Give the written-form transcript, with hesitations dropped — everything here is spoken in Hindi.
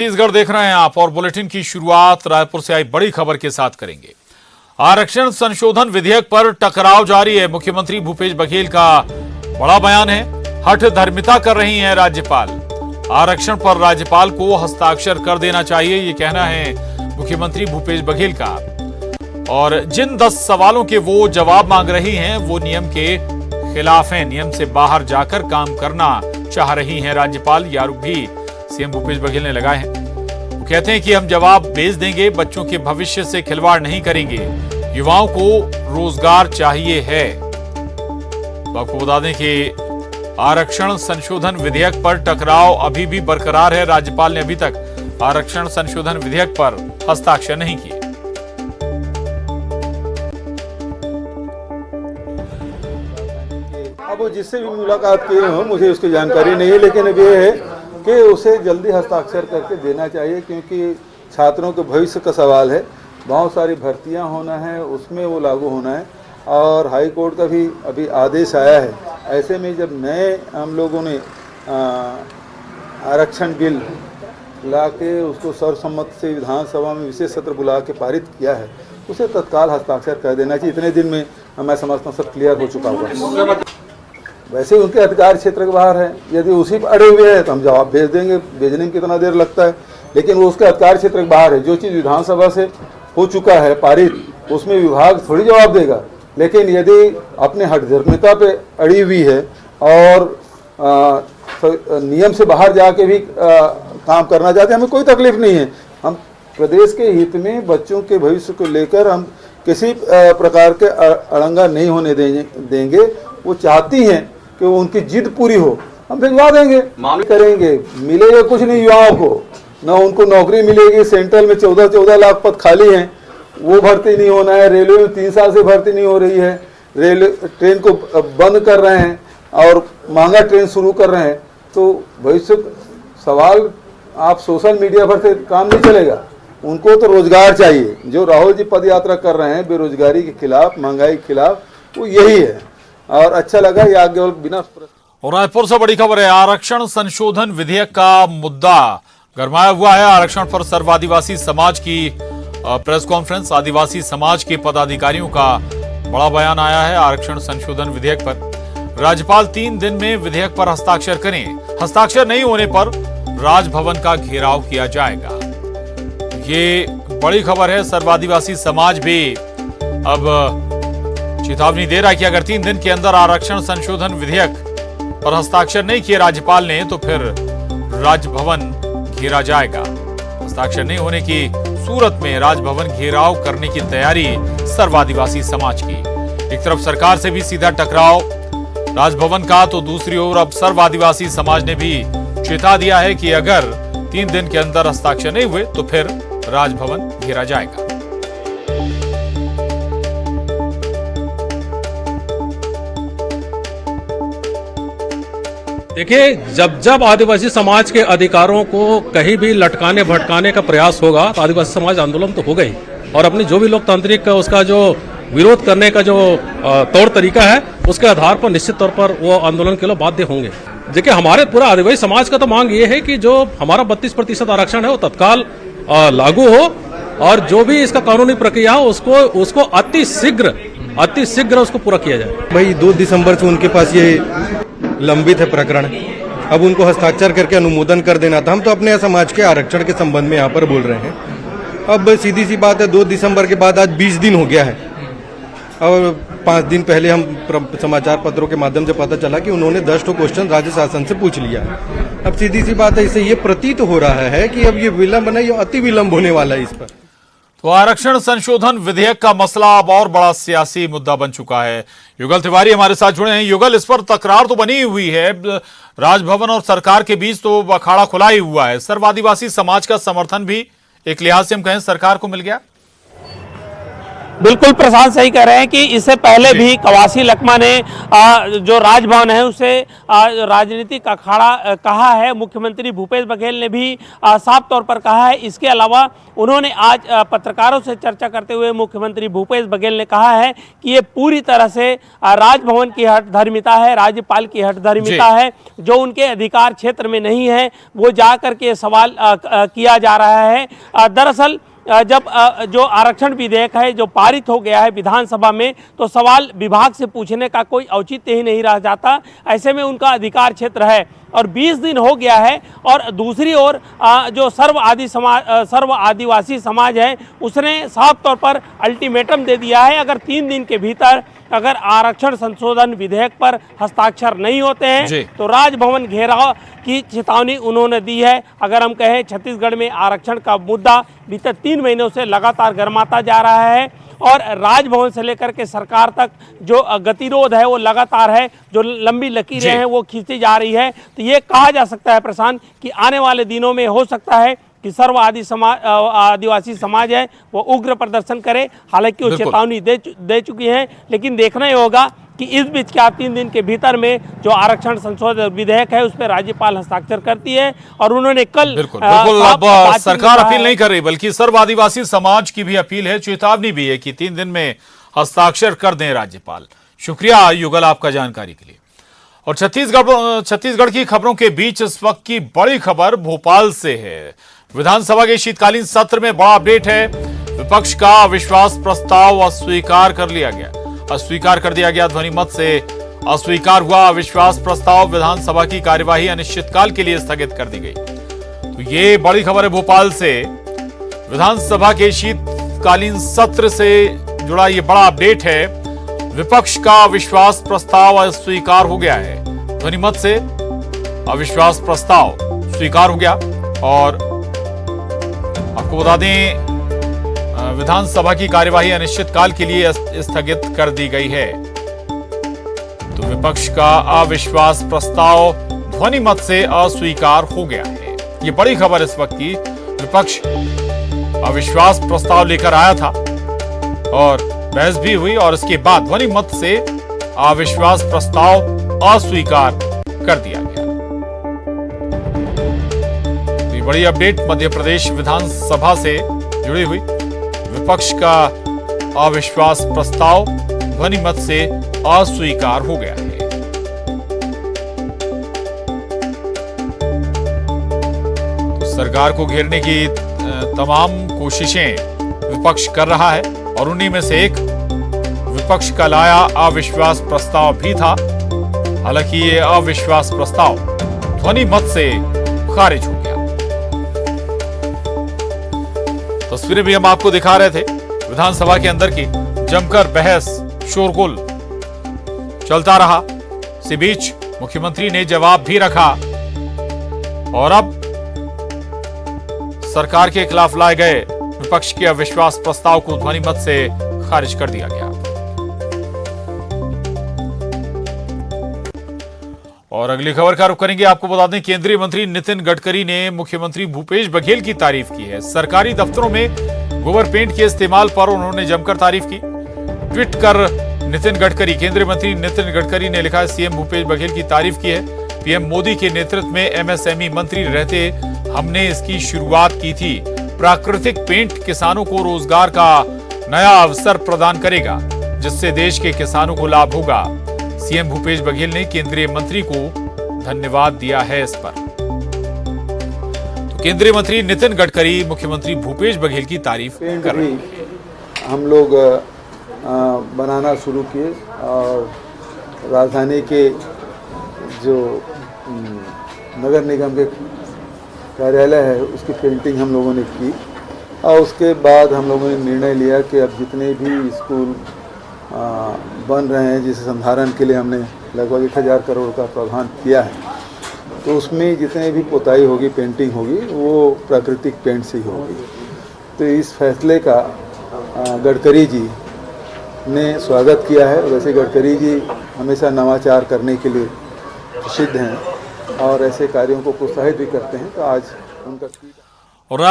छत्तीसगढ़ देख रहे हैं आप और बुलेटिन की शुरुआत रायपुर से आई बड़ी खबर के साथ करेंगे। आरक्षण संशोधन विधेयक पर टकराव जारी है। मुख्यमंत्री भूपेश बघेल का बड़ा बयान है। हठ धर्मिता कर रही हैं राज्यपाल। आरक्षण पर राज्यपाल को हस्ताक्षर कर देना चाहिए, ये कहना है मुख्यमंत्री भूपेश बघेल का। और जिन 10 सवालों के वो जवाब मांग रही हैं वो नियम के खिलाफ हैं। नियम से बाहर जाकर काम करना चाह रही हैं राज्यपाल। ये आरोप भी सीएम भूपेश बघेल ने लगाए हैं। वो कहते हैं कि हम जवाब भेज देंगे, बच्चों के भविष्य से खिलवाड़ नहीं करेंगे, युवाओं को रोजगार चाहिए है। तो आपको बता दें कि आरक्षण संशोधन विधेयक पर टकराव अभी भी बरकरार है। राज्यपाल ने अभी तक आरक्षण संशोधन विधेयक पर हस्ताक्षर नहीं किए। अब वो जिससे भी मुलाकात किए हो मुझे उसकी जानकारी नहीं है, लेकिन अब ये है कि उसे जल्दी हस्ताक्षर करके देना चाहिए, क्योंकि छात्रों के भविष्य का सवाल है। बहुत सारी भर्तियां होना है, उसमें वो लागू होना है और हाई कोर्ट का भी अभी आदेश आया है। ऐसे में जब नए हम लोगों ने आरक्षण बिल ला के उसको सर्वसम्मति से विधानसभा में विशेष सत्र बुला के पारित किया है, उसे तत्काल हस्ताक्षर कर देना चाहिए। इतने दिन में मैं समझता हूँ सब क्लियर हो चुका होगा। वैसे उनके अधिकार क्षेत्र के बाहर है, यदि उसी पर अड़े हुए हैं तो हम जवाब भेज देंगे। भेजने में कितना देर लगता है, लेकिन वो उसके अधिकार क्षेत्र के बाहर है। जो चीज़ विधानसभा से हो चुका है पारित, उसमें विभाग थोड़ी जवाब देगा। लेकिन यदि अपने हठधर्मिता पे अड़ी हुई है और नियम से बाहर जाके भी काम करना चाहते हैं, हमें कोई तकलीफ नहीं है। हम प्रदेश के हित में बच्चों के भविष्य को लेकर हम किसी प्रकार के अड़ंगा नहीं होने देंगे। वो चाहती हैं कि वो उनकी जिद पूरी हो, हम भिजवा देंगे, मांग करेंगे। मिलेगा कुछ नहीं युवाओं को, ना उनको नौकरी मिलेगी। सेंट्रल में 14 लाख पद खाली हैं, वो भर्ती नहीं होना है। रेलवे में 3 साल से भर्ती नहीं हो रही है। रेलवे ट्रेन को बंद कर रहे हैं और महंगा ट्रेन शुरू कर रहे हैं। तो भविष्य सवाल आप सोशल मीडिया पर से काम नहीं चलेगा। उनको तो रोजगार चाहिए। जो राहुल जी पद यात्रा कर रहे हैं बेरोजगारी के खिलाफ, महंगाई के खिलाफ, वो यही है। और अच्छा लगा ये आगे बिना। और रायपुर से बड़ी खबर है। आरक्षण संशोधन विधेयक का मुद्दा गरमाया हुआ है। आरक्षण पर सर्व आदिवासी समाज की प्रेस कॉन्फ्रेंस। आदिवासी समाज के पदाधिकारियों का बड़ा बयान आया है। आरक्षण संशोधन विधेयक पर राज्यपाल 3 दिन में विधेयक पर हस्ताक्षर करें। हस्ताक्षर नहीं होने पर राजभवन का घेराव किया जाएगा। ये बड़ी खबर है। सर्व आदिवासी समाज भी अब चेतावनी दे रहा है कि अगर 3 दिन के अंदर आरक्षण संशोधन विधेयक पर हस्ताक्षर नहीं किए राज्यपाल ने तो फिर राजभवन घेरा जाएगा। हस्ताक्षर नहीं होने की सूरत में राजभवन घेराव करने की तैयारी सर्व आदिवासी समाज की। एक तरफ सरकार से भी सीधा टकराव राजभवन का, तो दूसरी ओर अब सर्व आदिवासी समाज ने भी चेता दिया है कि अगर 3 दिन के अंदर हस्ताक्षर नहीं हुए तो फिर राजभवन घेरा जाएगा। देखिए, जब आदिवासी समाज के अधिकारों को कहीं भी लटकाने भटकाने का प्रयास होगा तो आदिवासी समाज आंदोलन तो होगा ही, और अपनी जो भी लोकतांत्रिक उसका जो विरोध करने का जो तौर तरीका है उसके आधार पर निश्चित तौर पर वो आंदोलन के लिए बाध्य होंगे। देखिए, हमारे पूरा आदिवासी समाज का तो मांग ये है कि जो हमारा 32% आरक्षण है वो तत्काल लागू हो, और जो भी इसका कानूनी प्रक्रिया हो उसको अति शीघ्र उसको पूरा किया जाए। भाई 2 दिसंबर से उनके पास ये लंबित है प्रकरण। अब उनको हस्ताक्षर करके अनुमोदन कर देना था। हम तो अपने समाज के आरक्षण के संबंध में यहाँ पर बोल रहे हैं। अब सीधी सी बात है, 2 दिसंबर के बाद आज 20 दिन हो गया है और 5 दिन पहले हम समाचार पत्रों के माध्यम से पता चला कि उन्होंने 10 क्वेश्चन राज्य शासन से पूछ लिया है। अब सीधी सी बात है, इससे ये प्रतीत हो रहा है कि अब ये विलंब नहीं, ये अति विलंब होने वाला है इस पर। तो आरक्षण संशोधन विधेयक का मसला अब और बड़ा सियासी मुद्दा बन चुका है। युगल तिवारी हमारे साथ जुड़े हैं। युगल, इस पर तकरार तो बनी हुई है, राजभवन और सरकार के बीच तो अखाड़ा खुला ही हुआ है। सर्व आदिवासी समाज का समर्थन भी एक लिहाज से हम कहें सरकार को मिल गया। बिल्कुल प्रशांत सही कह रहे हैं कि इससे पहले भी कवासी लखमा ने जो राजभवन है उसे राजनीतिक अखाड़ा कहा है। मुख्यमंत्री भूपेश बघेल ने भी साफ तौर पर कहा है। इसके अलावा उन्होंने आज पत्रकारों से चर्चा करते हुए मुख्यमंत्री भूपेश बघेल ने कहा है कि ये पूरी तरह से राजभवन की हठधर्मिता है, राज्यपाल की हठधर्मिता है। जो उनके अधिकार क्षेत्र में नहीं है वो जा करके सवाल किया जा रहा है। दरअसल जब जो आरक्षण विधेयक है जो पारित हो गया है विधानसभा में, तो सवाल विभाग से पूछने का कोई औचित्य ही नहीं रह जाता। ऐसे में उनका अधिकार क्षेत्र है और 20 दिन हो गया है। और दूसरी ओर जो सर्व आदिवासी समाज है उसने साफ तौर पर अल्टीमेटम दे दिया है, अगर 3 दिन के भीतर अगर आरक्षण संशोधन विधेयक पर हस्ताक्षर नहीं होते हैं तो राजभवन घेराव की चेतावनी उन्होंने दी है। अगर हम कहें छत्तीसगढ़ में आरक्षण का मुद्दा बीते 3 महीनों से लगातार गर्माता जा रहा है और राजभवन से लेकर के सरकार तक जो गतिरोध है वो लगातार है, जो लंबी लकीरें हैं वो खींची जा रही है। तो ये कहा जा सकता है प्रशांत कि आने वाले दिनों में हो सकता है कि सर्व आदिवासी समाज है वो उग्र प्रदर्शन करे। हालांकि वो चेतावनी दे चुकी हैं, लेकिन देखना ही होगा कि इस बीच क्या 3 दिन के भीतर में जो आरक्षण संशोधन विधेयक है उस पर राज्यपाल हस्ताक्षर करती है। और उन्होंने कल बिल्कुल अब सरकार अपील नहीं कर रही बल्कि सर्व आदिवासी समाज की भी अपील है, चेतावनी भी है कि 3 दिन में हस्ताक्षर कर दें राज्यपाल। शुक्रिया युगल आपका जानकारी के लिए। और छत्तीसगढ़ की खबरों के बीच इस वक्त की बड़ी खबर भोपाल से है। विधानसभा के शीतकालीन सत्र में बड़ा अपडेट है। विपक्ष का अविश्वास प्रस्ताव अस्वीकार कर दिया गया। ध्वनि मत से अस्वीकार हुआ अविश्वास प्रस्ताव। विधानसभा की कार्यवाही अनिश्चितकाल के लिए स्थगित कर दी गई। तो ये बड़ी खबर है भोपाल से। विधानसभा के शीतकालीन सत्र से जुड़ा ये बड़ा अपडेट है। विपक्ष का अविश्वास प्रस्ताव अस्वीकार हो गया है। ध्वनि मत से अविश्वास प्रस्ताव स्वीकार हो गया। और आपको बता दें विधानसभा की कार्यवाही अनिश्चितकाल के लिए स्थगित कर दी गई है। तो विपक्ष का अविश्वास प्रस्ताव ध्वनि मत से अस्वीकार हो गया है। ये बड़ी खबर इस वक्त की। विपक्ष अविश्वास प्रस्ताव लेकर आया था और बहस भी हुई और इसके बाद ध्वनि मत से अविश्वास प्रस्ताव अस्वीकार कर दिया गया। ये बड़ी अपडेट मध्य प्रदेश विधानसभा से जुड़ी हुई। विपक्ष का अविश्वास प्रस्ताव ध्वनि मत से अस्वीकार हो गया है। तो सरकार को घेरने की तमाम कोशिशें विपक्ष कर रहा है और उन्हीं में से एक विपक्ष का लाया अविश्वास प्रस्ताव भी था। हालांकि ये अविश्वास प्रस्ताव ध्वनि मत से खारिज हो गया। तस्वीरें भी हम आपको दिखा रहे थे विधानसभा के अंदर की। जमकर बहस शोरगुल चलता रहा। इसी बीच मुख्यमंत्री ने जवाब भी रखा और अब सरकार के खिलाफ लाए गए विपक्ष के अविश्वास प्रस्ताव को ध्वनि मत से खारिज कर दिया गया। और अगली खबर का रुख करेंगे। आपको बता दें केंद्रीय मंत्री नितिन गडकरी ने मुख्यमंत्री भूपेश बघेल की तारीफ की है। सरकारी दफ्तरों में गोबर पेंट के इस्तेमाल पर उन्होंने जमकर तारीफ की। ट्वीट कर केंद्रीय मंत्री नितिन गडकरी ने लिखा, सीएम भूपेश बघेल की तारीफ की है। पीएम मोदी के नेतृत्व में एमएसएमई मंत्री रहते हमने इसकी शुरुआत की थी। प्राकृतिक पेंट किसानों को रोजगार का नया अवसर प्रदान करेगा जिससे देश के किसानों को लाभ होगा। सीएम भूपेश बघेल ने केंद्रीय मंत्री को धन्यवाद दिया है इस पर। तो केंद्रीय मंत्री नितिन गडकरी मुख्यमंत्री भूपेश बघेल की तारीफ कर रहे हैं। हम लोग बनाना शुरू किए और राजधानी के जो नगर निगम के कार्यालय है उसकी पेंटिंग हम लोगों ने की। और उसके बाद हम लोगों ने निर्णय लिया कि अब जितने भी स्कूल बन रहे हैं जिसे संधारण के लिए हमने लगभग 1000 करोड़ का प्रावधान किया है, तो उसमें जितने भी पोताई होगी, पेंटिंग होगी, वो प्राकृतिक पेंट से ही होगी। तो इस फैसले का गडकरी जी ने स्वागत किया है। वैसे गडकरी जी हमेशा नवाचार करने के लिए प्रसिद्ध हैं और ऐसे कार्यों को प्रोत्साहित भी करते हैं। तो आज उनका और अब